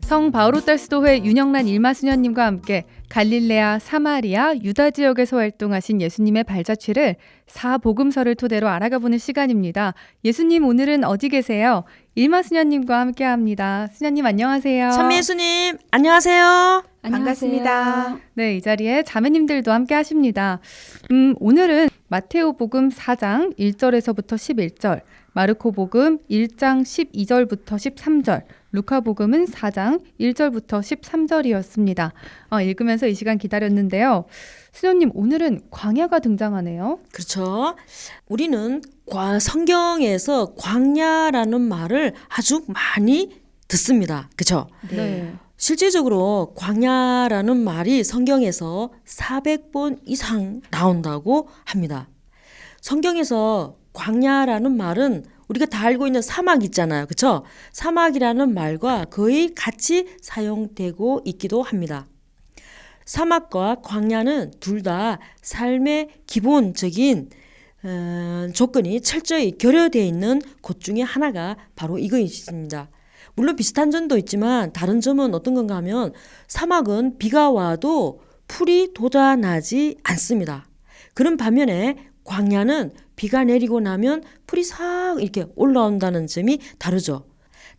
성 바오로달스도회 윤영란 일마수녀님과 함께 갈릴레아, 사마리아, 유다 지역에서 활동하신 예수님의 발자취를 사복음서를 토대로 알아가보는 시간입니다. 예수님 오늘은 어디 계세요? 일마수녀님과 함께합니다. 수녀님 안녕하세요. 선미예수님 안녕하세요. 반갑습니다. 네, 이 자리에 자매님들도 함께하십니다. 오늘은 마테오복음 4장 1절에서부터 11절, 마르코복음 1장 12절부터 13절, 루카복음은 4장 1절부터 13절이었습니다. 읽으면서 이 시간 기다렸는데요. 수녀님, 오늘은 광야가 등장하네요. 그렇죠. 우리는 성경에서 광야라는 말을 아주 많이 듣습니다. 그렇죠? 네. 실제적으로 광야라는 말이 성경에서 400번 이상 나온다고 합니다. 성경에서 광야라는 말은 우리가 다 알고 있는 사막 있잖아요. 그렇죠? 사막이라는 말과 거의 같이 사용되고 있기도 합니다. 사막과 광야는 둘 다 삶의 기본적인 조건이 철저히 결여되어 있는 곳 중에 하나가 바로 이것입니다. 물론 비슷한 점도 있지만 다른 점은 어떤 건가 하면 사막은 비가 와도 풀이 돋아나지 않습니다. 그런 반면에 광야는 비가 내리고 나면 풀이 싹 이렇게 올라온다는 점이 다르죠.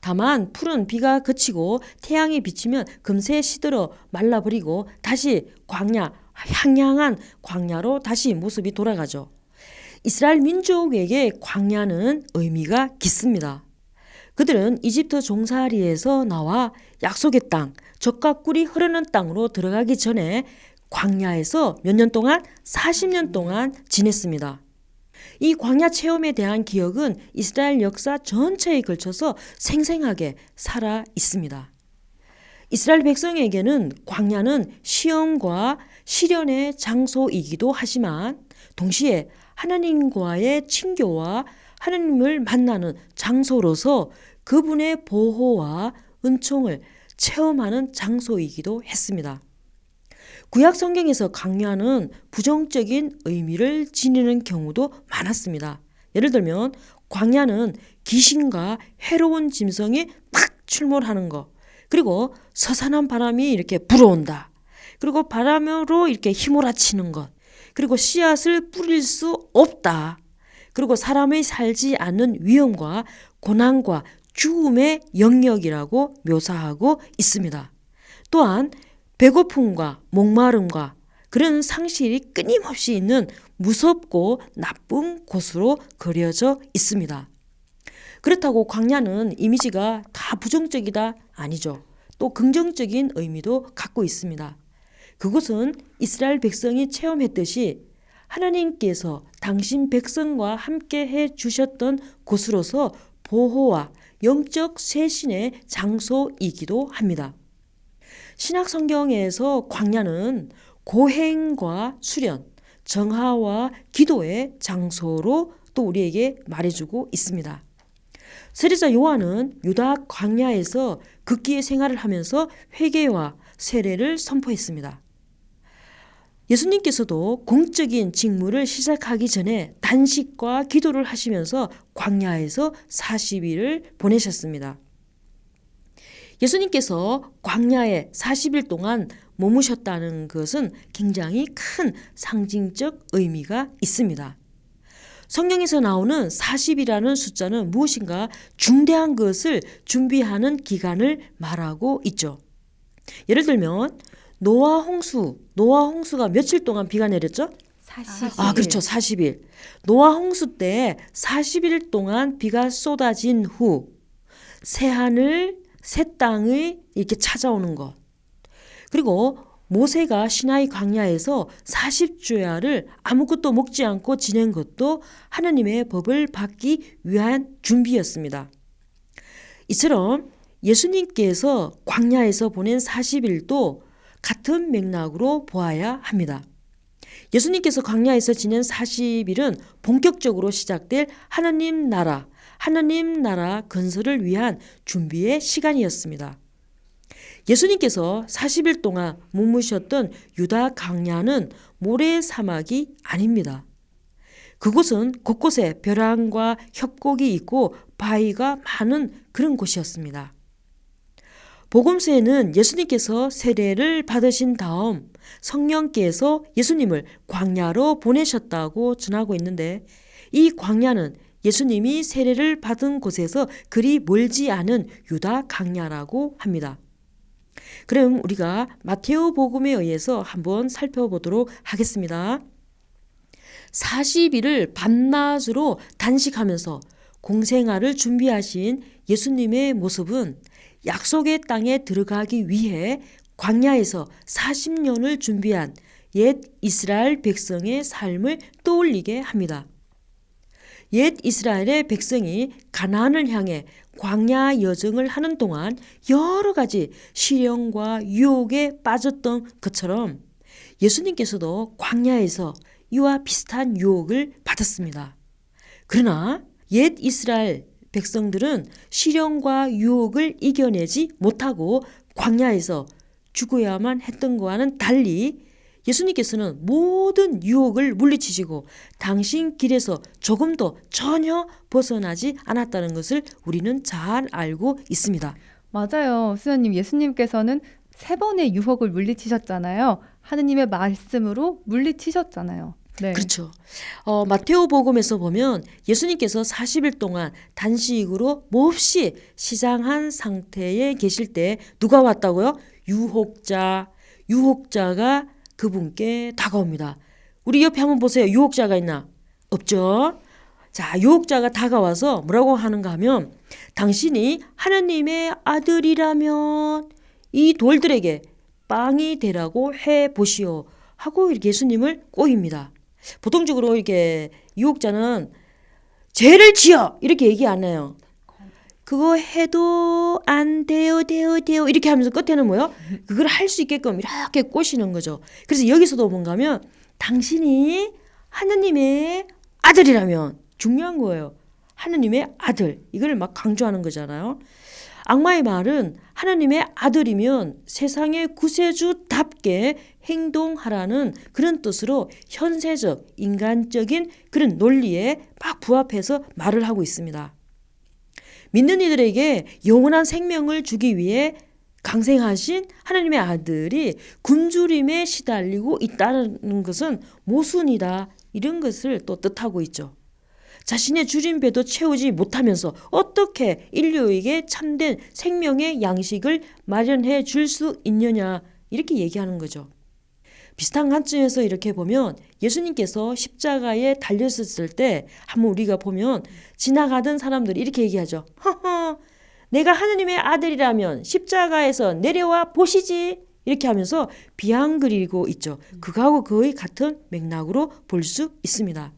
다만 풀은 비가 그치고 태양이 비치면 금세 시들어 말라버리고 다시 광야, 향양한 광야로 다시 모습이 돌아가죠. 이스라엘 민족에게 광야는 의미가 깊습니다. 그들은 이집트 종살이에서 나와 약속의 땅, 젖과 꿀이 흐르는 땅으로 들어가기 전에 광야에서 몇 년 동안 40년 동안 지냈습니다. 이 광야 체험에 대한 기억은 이스라엘 역사 전체에 걸쳐서 생생하게 살아 있습니다. 이스라엘 백성에게는 광야는 시험과 시련의 장소이기도 하지만 동시에 하나님과의 친교와 하나님을 만나는 장소로서 그분의 보호와 은총을 체험하는 장소이기도 했습니다. 구약 성경에서 광야는 부정적인 의미를 지니는 경우도 많았습니다. 예를 들면 광야는 귀신과 해로운 짐승이 막 출몰하는 것, 그리고 서산한 바람이 이렇게 불어온다, 그리고 바람으로 이렇게 휘몰아치는 것, 그리고 씨앗을 뿌릴 수 없다, 그리고 사람이 살지 않는 위험과 고난과 죽음의 영역이라고 묘사하고 있습니다. 또한 배고픔과 목마름과 그런 상실이 끊임없이 있는 무섭고 나쁜 곳으로 그려져 있습니다. 그렇다고 광야는 이미지가 다 부정적이다 아니죠. 또 긍정적인 의미도 갖고 있습니다. 그곳은 이스라엘 백성이 체험했듯이 하나님께서 당신 백성과 함께 해 주셨던 곳으로서 보호와 영적 쇄신의 장소이기도 합니다. 신약 성경에서 광야는 고행과 수련, 정화와 기도의 장소로 또 우리에게 말해주고 있습니다. 세례자 요한은 유다 광야에서 극기의 생활을 하면서 회개와 세례를 선포했습니다. 예수님께서도 공적인 직무를 시작하기 전에 단식과 기도를 하시면서 광야에서 40일을 보내셨습니다. 예수님께서 광야에 40일 동안 머무셨다는 것은 굉장히 큰 상징적 의미가 있습니다. 성경에서 나오는 40이라는 숫자는 무엇인가 중대한 것을 준비하는 기간을 말하고 있죠. 예를 들면 노아 홍수가 며칠 동안 비가 내렸죠? 40일. 그렇죠. 40일. 노아 홍수 때 40일 동안 비가 쏟아진 후 새하늘, 새 땅이 이렇게 찾아오는 것. 그리고 모세가 시나이 광야에서 40주야를 아무것도 먹지 않고 지낸 것도 하나님의 법을 받기 위한 준비였습니다. 이처럼 예수님께서 광야에서 보낸 40일도 같은 맥락으로 보아야 합니다. 예수님께서 광야에서 지낸 40일은 본격적으로 시작될 하나님 나라 건설을 위한 준비의 시간이었습니다. 예수님께서 40일 동안 머무셨던 유다 광야는 모래사막이 아닙니다. 그곳은 곳곳에 벼랑과 협곡이 있고 바위가 많은 그런 곳이었습니다. 복음서에는 예수님께서 세례를 받으신 다음 성령께서 예수님을 광야로 보내셨다고 전하고 있는데, 이 광야는 예수님이 세례를 받은 곳에서 그리 멀지 않은 유다 광야라고 합니다. 그럼 우리가 마테오 복음에 의해서 한번 살펴보도록 하겠습니다. 40일을 밤낮으로 단식하면서 공생활을 준비하신 예수님의 모습은 약속의 땅에 들어가기 위해 광야에서 40년을 준비한 옛 이스라엘 백성의 삶을 떠올리게 합니다. 옛 이스라엘의 백성이 가나안을 향해 광야 여정을 하는 동안 여러 가지 시련과 유혹에 빠졌던 것처럼 예수님께서도 광야에서 이와 비슷한 유혹을 받았습니다. 그러나 옛 이스라엘 백성들은 시련과 유혹을 이겨내지 못하고 광야에서 죽어야만 했던 것과는 달리 예수님께서는 모든 유혹을 물리치시고 당신 길에서 조금도 전혀 벗어나지 않았다는 것을 우리는 잘 알고 있습니다. 맞아요. 수녀님, 예수님께서는 3번의 유혹을 물리치셨잖아요. 하느님의 말씀으로 물리치셨잖아요. 네. 그렇죠. 마테오 복음에서 보면 예수님께서 40일 동안 단식으로 몹시 시장한 상태에 계실 때 누가 왔다고요? 유혹자가 그분께 다가옵니다. 우리 옆에 한번 보세요. 유혹자가 있나? 없죠? 자, 유혹자가 다가와서 뭐라고 하는가 하면, 당신이 하나님의 아들이라면 이 돌들에게 빵이 되라고 해 보시오 하고 이렇게 예수님을 꼬입니다. 보통적으로 이렇게 유혹자는 죄를 지어 이렇게 얘기 안 해요. 그거 해도 안 돼요 이렇게 하면서 끝에는 뭐요? 그걸 할 수 있게끔 이렇게 꼬시는 거죠. 그래서 여기서도 뭔가 하면 당신이 하느님의 아들이라면, 중요한 거예요. 하느님의 아들, 이걸 막 강조하는 거잖아요. 악마의 말은 하나님의 아들이면 세상의 구세주답게 행동하라는 그런 뜻으로 현세적, 인간적인 그런 논리에 막 부합해서 말을 하고 있습니다. 믿는 이들에게 영원한 생명을 주기 위해 강생하신 하나님의 아들이 굶주림에 시달리고 있다는 것은 모순이다, 이런 것을 또 뜻하고 있죠. 자신의 주린 배도 채우지 못하면서 어떻게 인류에게 참된 생명의 양식을 마련해 줄 수 있느냐, 이렇게 얘기하는 거죠. 비슷한 관점에서 이렇게 보면 예수님께서 십자가에 달렸을 때 한번 우리가 보면 지나가던 사람들이 이렇게 얘기하죠. 허허, 내가 하느님의 아들이라면 십자가에서 내려와 보시지, 이렇게 하면서 비아냥거리고 있죠. 그거하고 거의 같은 맥락으로 볼 수 있습니다.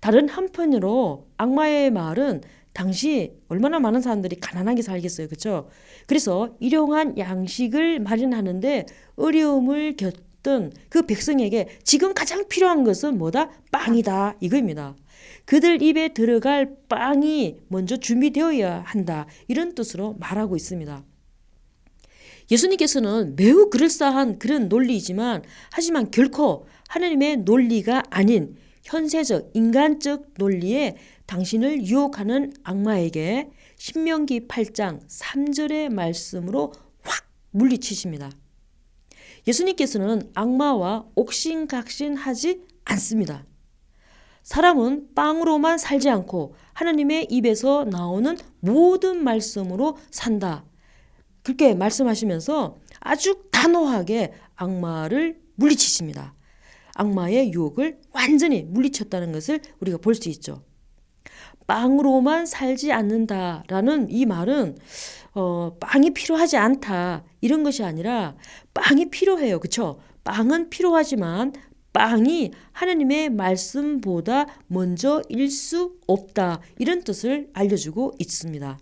다른 한편으로 악마의 말은 당시 얼마나 많은 사람들이 가난하게 살겠어요. 그렇죠? 그래서 일용한 양식을 마련하는데 어려움을 겪던 그 백성에게 지금 가장 필요한 것은 뭐다? 빵이다, 이거입니다. 그들 입에 들어갈 빵이 먼저 준비되어야 한다, 이런 뜻으로 말하고 있습니다. 예수님께서는 매우 그럴싸한 그런 논리이지만, 하지만 결코 하나님의 논리가 아닌 현세적 인간적 논리에 당신을 유혹하는 악마에게 신명기 8장 3절의 말씀으로 확 물리치십니다. 예수님께서는 악마와 옥신각신하지 않습니다. 사람은 빵으로만 살지 않고 하나님의 입에서 나오는 모든 말씀으로 산다, 그렇게 말씀하시면서 아주 단호하게 악마를 물리치십니다. 악마의 유혹을 완전히 물리쳤다는 것을 우리가 볼 수 있죠. 빵으로만 살지 않는다라는 이 말은 빵이 필요하지 않다, 이런 것이 아니라 빵이 필요해요. 그렇죠? 빵은 필요하지만 빵이 하나님의 말씀보다 먼저일 수 없다, 이런 뜻을 알려주고 있습니다.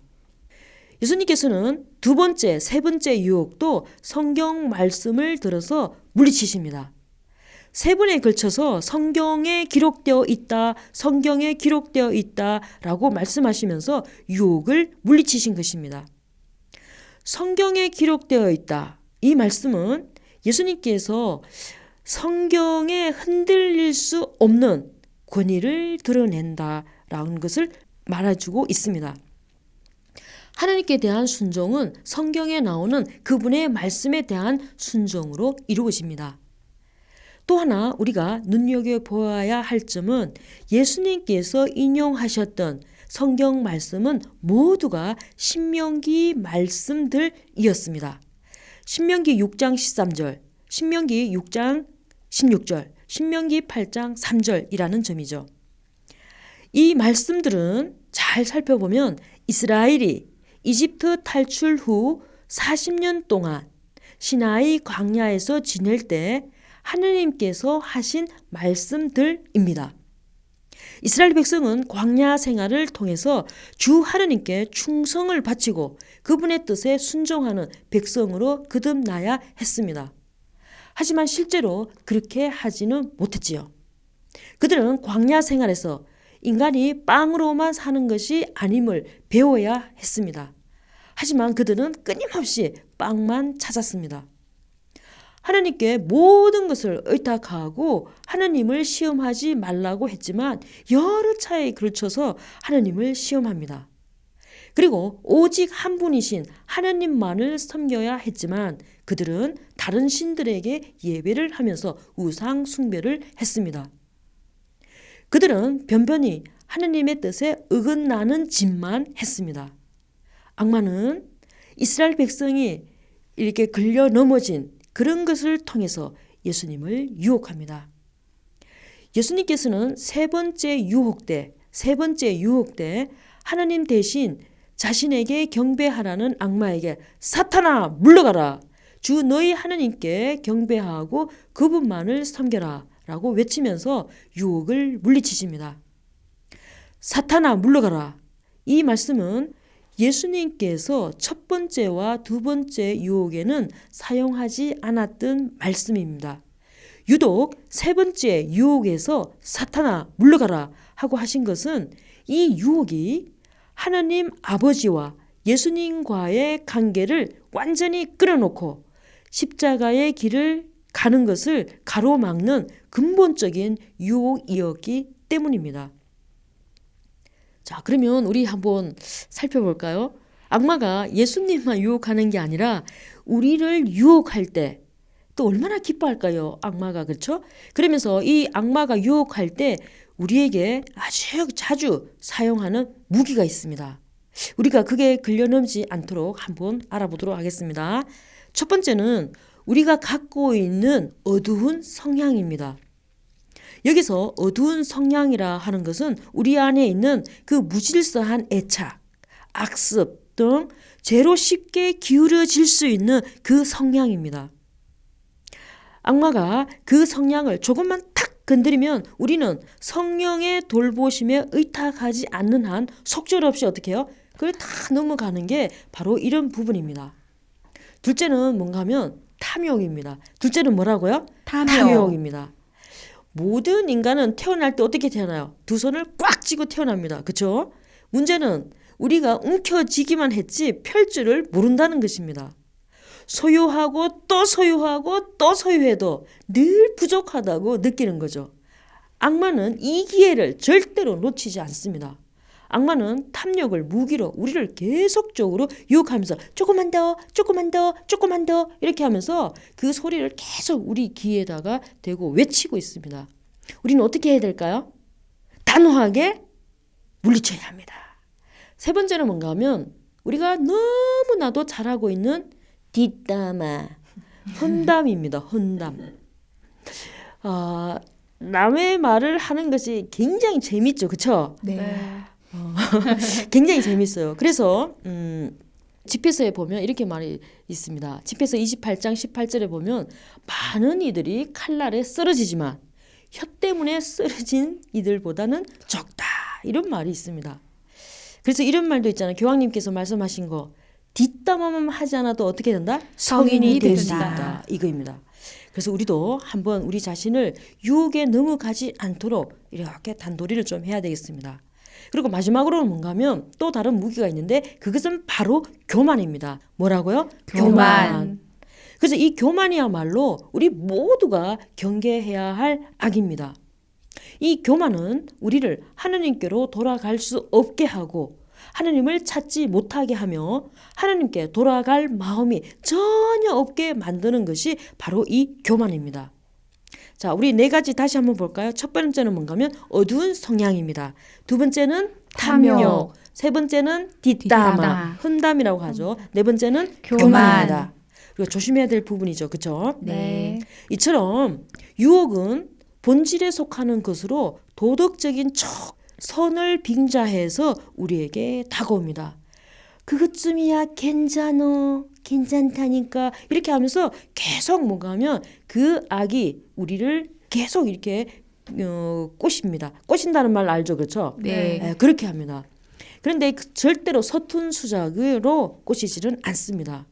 예수님께서는 두 번째, 세 번째 유혹도 성경 말씀을 들어서 물리치십니다. 세 번에 걸쳐서 성경에 기록되어 있다, 성경에 기록되어 있다라고 말씀하시면서 유혹을 물리치신 것입니다. 성경에 기록되어 있다, 이 말씀은 예수님께서 성경에 흔들릴 수 없는 권위를 드러낸다라는 것을 말해주고 있습니다. 하나님께 대한 순종은 성경에 나오는 그분의 말씀에 대한 순종으로 이루어집니다. 또 하나 우리가 눈여겨보아야 할 점은 예수님께서 인용하셨던 성경 말씀은 모두가 신명기 말씀들이었습니다. 신명기 6장 13절, 신명기 6장 16절, 신명기 8장 3절이라는 점이죠. 이 말씀들은 잘 살펴보면 이스라엘이 이집트 탈출 후 40년 동안 시나이 광야에서 지낼 때 하느님께서 하신 말씀들입니다. 이스라엘 백성은 광야 생활을 통해서 주 하느님께 충성을 바치고 그분의 뜻에 순종하는 백성으로 거듭나야 했습니다. 하지만 실제로 그렇게 하지는 못했지요. 그들은 광야 생활에서 인간이 빵으로만 사는 것이 아님을 배워야 했습니다. 하지만 그들은 끊임없이 빵만 찾았습니다. 하나님께 모든 것을 의탁하고 하나님을 시험하지 말라고 했지만 여러 차례에 걸쳐서 하나님을 시험합니다. 그리고 오직 한 분이신 하나님만을 섬겨야 했지만 그들은 다른 신들에게 예배를 하면서 우상 숭배를 했습니다. 그들은 변변히 하나님의 뜻에 어긋나는 짓만 했습니다. 악마는 이스라엘 백성이 이렇게 걸려 넘어진 그런 것을 통해서 예수님을 유혹합니다. 예수님께서는 세 번째 유혹 때 하나님 대신 자신에게 경배하라는 악마에게 사탄아 물러가라. 주 너희 하나님께 경배하고 그분만을 섬겨라 라고 외치면서 유혹을 물리치십니다. 사탄아 물러가라. 이 말씀은 예수님께서 첫 번째와 두 번째 유혹에는 사용하지 않았던 말씀입니다. 유독 세 번째 유혹에서 사탄아 물러가라 하고 하신 것은 이 유혹이 하나님 아버지와 예수님과의 관계를 완전히 끌어놓고 십자가의 길을 가는 것을 가로막는 근본적인 유혹이었기 때문입니다. 자, 그러면 우리 한번 살펴볼까요? 악마가 예수님만 유혹하는 게 아니라 우리를 유혹할 때 또 얼마나 기뻐할까요? 악마가, 그렇죠? 그러면서 이 악마가 유혹할 때 우리에게 아주 자주 사용하는 무기가 있습니다. 우리가 그게 걸려넘지 않도록 한번 알아보도록 하겠습니다. 첫 번째는 우리가 갖고 있는 어두운 성향입니다. 여기서 어두운 성향이라 하는 것은 우리 안에 있는 그 무질서한 애착, 악습 등 죄로 쉽게 기울어질 수 있는 그 성향입니다. 악마가 그 성향을 조금만 탁 건드리면 우리는 성령의 돌보심에 의탁하지 않는 한 속절없이 어떻게 해요? 그걸 다 넘어가는 게 바로 이런 부분입니다. 둘째는 뭔가 하면 탐욕입니다. 둘째는 뭐라고요? 탐욕입니다. 모든 인간은 태어날 때 어떻게 태어나요? 두 손을 꽉 쥐고 태어납니다. 그렇죠? 문제는 우리가 움켜쥐기만 했지 펼 줄을 모른다는 것입니다. 소유하고 또 소유하고 또 소유해도 늘 부족하다고 느끼는 거죠. 악마는 이 기회를 절대로 놓치지 않습니다. 악마는 탐욕을 무기로 우리를 계속적으로 유혹하면서 조금만 더, 조금만 더, 조금만 더 이렇게 하면서 그 소리를 계속 우리 귀에다가 대고 외치고 있습니다. 우리는 어떻게 해야 될까요? 단호하게 물리쳐야 합니다. 세 번째는 뭔가 하면 우리가 너무나도 잘하고 있는 뒷담화, 헌담입니다. 헌담. 남의 말을 하는 것이 굉장히 재밌죠. 그렇죠? 네. 굉장히 재밌어요. 그래서 집회서에 보면 이렇게 말이 있습니다. 집회서 28장 18절에 보면 많은 이들이 칼날에 쓰러지지만 혀 때문에 쓰러진 이들보다는 적다. 이런 말이 있습니다. 그래서 이런 말도 있잖아요. 교황님께서 말씀하신 거. 뒷담화만 하지 않아도 어떻게 된다? 성인이 될 수 있다. 이거입니다. 그래서 우리도 한번 우리 자신을 유혹에 넘어가지 않도록 이렇게 단도리를 좀 해야 되겠습니다. 그리고 마지막으로는 뭔가 하면 또 다른 무기가 있는데 그것은 바로 교만입니다. 뭐라고요? 교만. 그래서 이 교만이야말로 우리 모두가 경계해야 할 악입니다. 이 교만은 우리를 하느님께로 돌아갈 수 없게 하고 하나님을 찾지 못하게 하며 하나님께 돌아갈 마음이 전혀 없게 만드는 것이 바로 이 교만입니다. 자, 우리 네 가지 다시 한번 볼까요? 첫 번째는 뭔가 하면 어두운 성향입니다. 두 번째는 탐욕. 탐욕. 세 번째는 뒷담화, 뒷담화. 흠담이라고 하죠. 네 번째는 교만. 교만입니다. 그리고 조심해야 될 부분이죠. 그렇죠? 네. 이처럼 유혹은 본질에 속하는 것으로 도덕적인 선을 빙자해서 우리에게 다가옵니다. 그것쯤이야 괜찮다니까 이렇게 하면서 계속 뭔가 하면 그 악이 우리를 계속 이렇게 꼬십니다. 꼬신다는 말 알죠? 그렇죠? 네. 그렇게 합니다. 그런데 절대로 서툰 수작으로 꼬시지는 않습니다.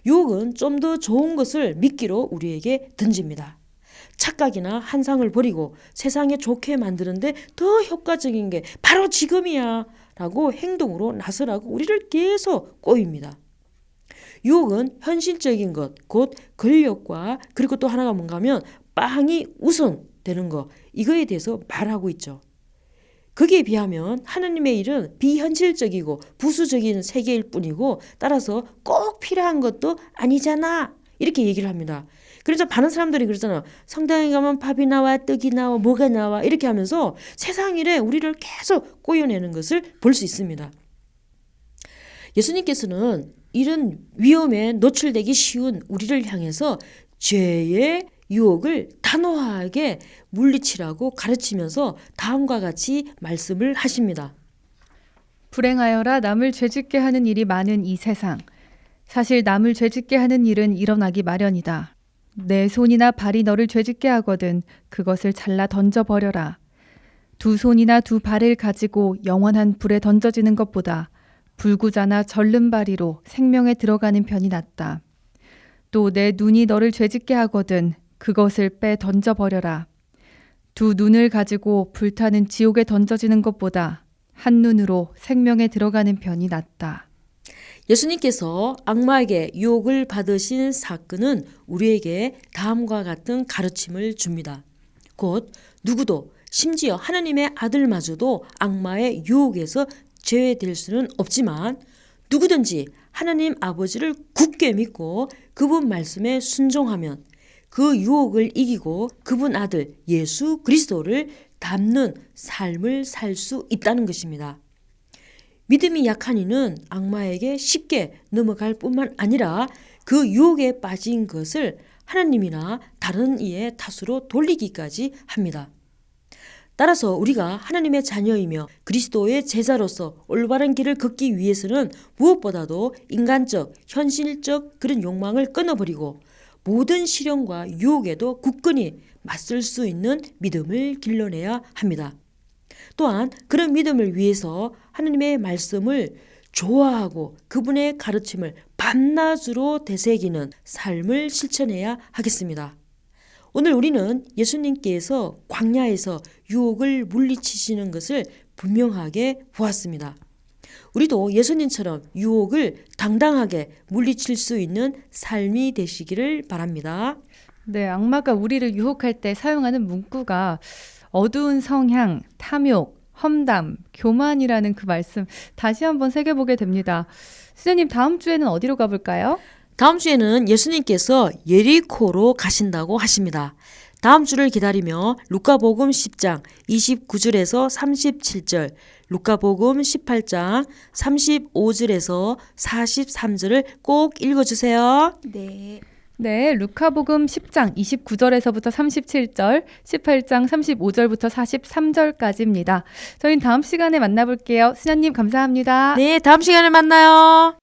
유혹은 좀 더 좋은 것을 미끼로 우리에게 던집니다. 착각이나 환상을 버리고 세상에 좋게 만드는데 더 효과적인 게 바로 지금이야 라고 행동으로 나서라고 우리를 계속 꼬입니다. 유혹은 현실적인 것, 곧 권력과 그리고 또 하나가 뭔가 하면 빵이 우선되는 것, 이거에 대해서 말하고 있죠. 거기에 비하면 하나님의 일은 비현실적이고 부수적인 세계일 뿐이고 따라서 꼭 필요한 것도 아니잖아 이렇게 얘기를 합니다. 그래서 많은 사람들이 그러잖아. 성당에 가면 밥이 나와 떡이 나와 뭐가 나와 이렇게 하면서 세상 일에 우리를 계속 꼬여내는 것을 볼 수 있습니다. 예수님께서는 이런 위험에 노출되기 쉬운 우리를 향해서 죄의 유혹을 단호하게 물리치라고 가르치면서 다음과 같이 말씀을 하십니다. 불행하여라 남을 죄짓게 하는 일이 많은 이 세상. 사실 남을 죄짓게 하는 일은 일어나기 마련이다. 내 손이나 발이 너를 죄짓게 하거든 그것을 잘라 던져버려라. 두 손이나 두 발을 가지고 영원한 불에 던져지는 것보다 불구자나 절름발이로 생명에 들어가는 편이 낫다. 또 내 눈이 너를 죄짓게 하거든 그것을 빼 던져버려라. 두 눈을 가지고 불타는 지옥에 던져지는 것보다 한 눈으로 생명에 들어가는 편이 낫다. 예수님께서 악마에게 유혹을 받으신 사건은 우리에게 다음과 같은 가르침을 줍니다. 곧 누구도 심지어 하나님의 아들마저도 악마의 유혹에서 제외될 수는 없지만 누구든지 하나님 아버지를 굳게 믿고 그분 말씀에 순종하면 그 유혹을 이기고 그분 아들 예수 그리스도를 닮는 삶을 살 수 있다는 것입니다. 믿음이 약한 이는 악마에게 쉽게 넘어갈 뿐만 아니라 그 유혹에 빠진 것을 하나님이나 다른 이의 탓으로 돌리기까지 합니다. 따라서 우리가 하나님의 자녀이며 그리스도의 제자로서 올바른 길을 걷기 위해서는 무엇보다도 인간적, 현실적 그런 욕망을 끊어버리고 모든 시련과 유혹에도 굳건히 맞설 수 있는 믿음을 길러내야 합니다. 또한 그런 믿음을 위해서 하나님의 말씀을 좋아하고 그분의 가르침을 밤낮으로 되새기는 삶을 실천해야 하겠습니다. 오늘 우리는 예수님께서 광야에서 유혹을 물리치시는 것을 분명하게 보았습니다. 우리도 예수님처럼 유혹을 당당하게 물리칠 수 있는 삶이 되시기를 바랍니다. 네, 악마가 우리를 유혹할 때 사용하는 문구가 어두운 성향, 탐욕, 험담, 교만이라는 그 말씀 다시 한번 새겨보게 됩니다. 수녀님 다음 주에는 어디로 가볼까요? 다음 주에는 예수님께서 예리코로 가신다고 하십니다. 다음 주를 기다리며 루카복음 10장 29절에서 37절, 루카복음 18장 35절에서 43절을 꼭 읽어주세요. 네. 네, 루카복음 10장 29절에서부터 37절, 18장 35절부터 43절까지입니다. 저희는 다음 시간에 만나볼게요. 수녀님 감사합니다. 네, 다음 시간에 만나요.